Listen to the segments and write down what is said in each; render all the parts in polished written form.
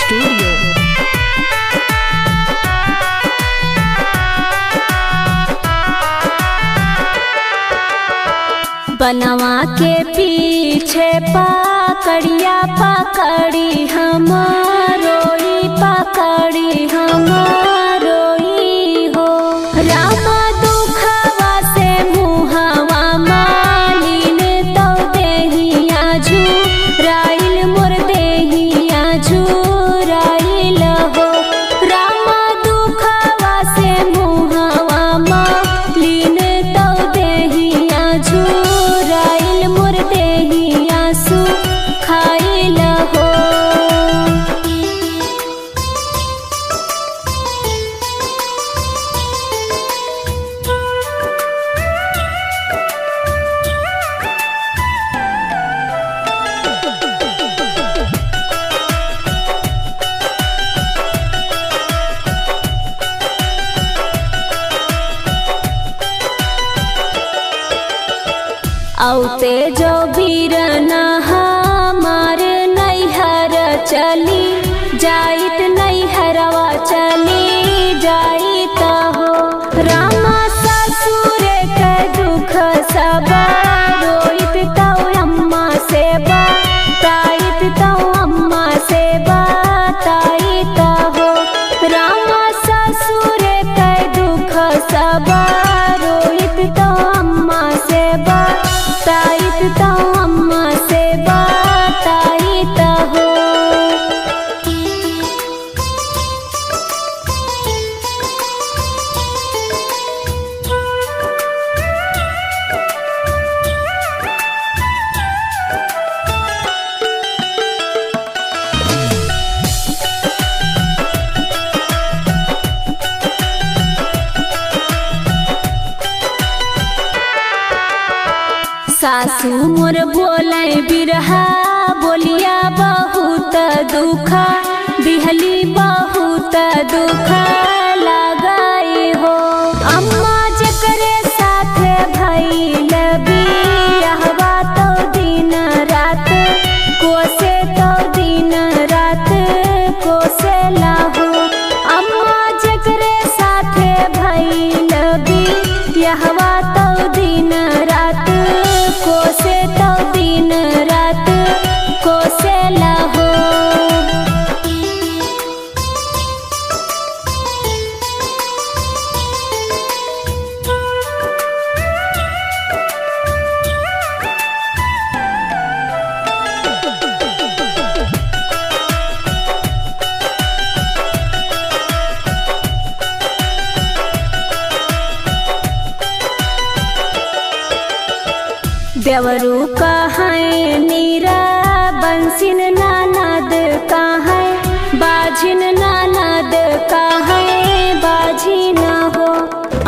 Studio. बनवा के पीछे पकड़िया पकड़ी हमारोई पकड़ी हमारोई हो। रामा दुखवा से मुहवा मालिन तो देहिया झुराइल मोर देहिया झुराइल हो। रामा दुखवा से मुहवा मालिन तो देहिया झुराइल मोर देहिया सुखाइल हो। औते जो बीरना हमार नैहर चली जाइत नैहरवा चली जाइत हो। रामा ससुर के दुख सब रोइत तो अम्मा से बताइत तो अम्मा से बताइत हो। रामा ससुर के दुख सब रोइत तो अम्मा से बताइत तो अम्मा से बताइत हो। सासू मोर बोले बिरहा बोलिया बहुत दुख दिहली बहुत दुख लगाई हो। अम्मा जकरे साथ भइल बियाहवा तो दिन रात कोसे तो दिन रात कोसे लाहो। अम्मा जकरे साथ भइल बियाहवा तो दिन रात कोसे तो दिन रात कोसे लाहो। देवरू कहाँ नीरा बंसिन नानद कहाँ बाझिन नानद कहाँ बाझिन हो।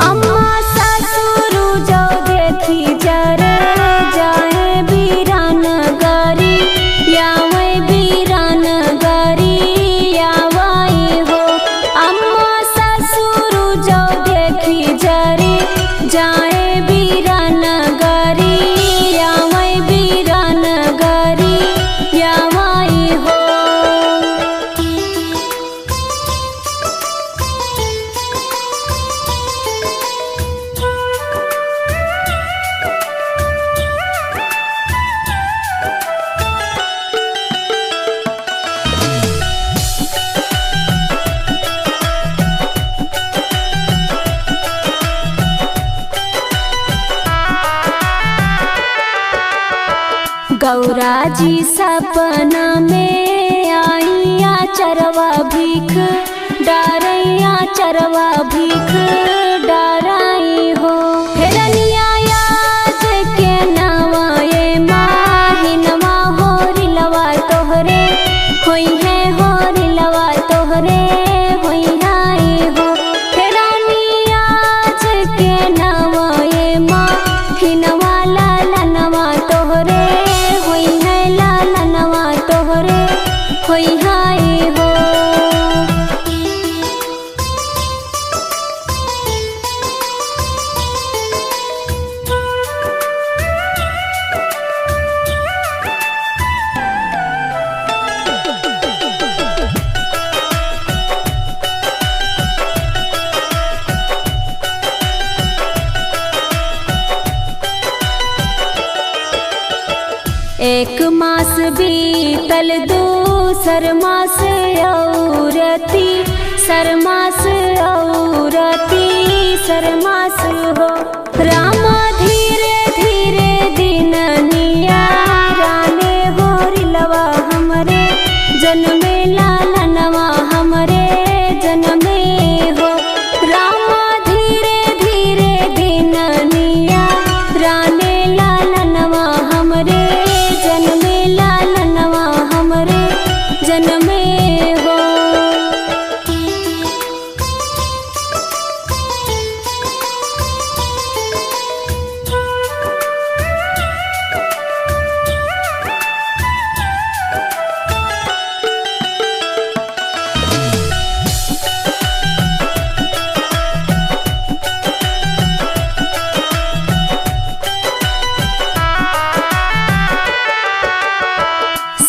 अम्मा ससुर जो देखी जर जाए बीरान गरी यावे बीरान गरी यावाई हो। अम्मा ससुर जो देखी जरी जाए बीरान गरी गौरा जी सपना में आइया चरवा भीख डारैया चरवा भीख डाराई हो। हेरनिया याद के नवाए माहिनवा हो रिलवा तोहरे होई है हो रिलवा तोहरे होई हाई हो। हेरनिया याद के नवाए माहिनवा लालनवा तोहरे तोहरे होई हाई हो। से औरती शर्मास औरती शर्मास हो। रामा धीरे धीरे दिन नियाराने हो रिलवा हमरे जन्मे लालनवा हमरे जन्मे हो। रामा धीरे धीरे दिन नियाराने लालनवा हमरे जन्मे लालनवा हमरे जन्मे हो।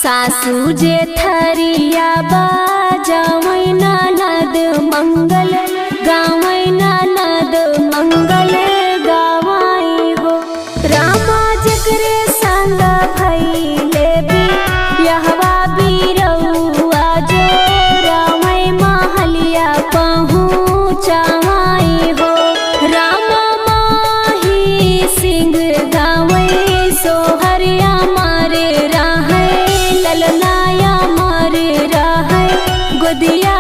सासू जे थरिया बाजावै ननद मंगल गावै ननद मंगल गावाई हो। रामा जकरे संग भइले बियाहवा बिरौआ जो रामै महलिया पहुँचावाई हो। रामा माही सिंह गावै सोहरिया मारे ललनाया मारे रहे गोदिया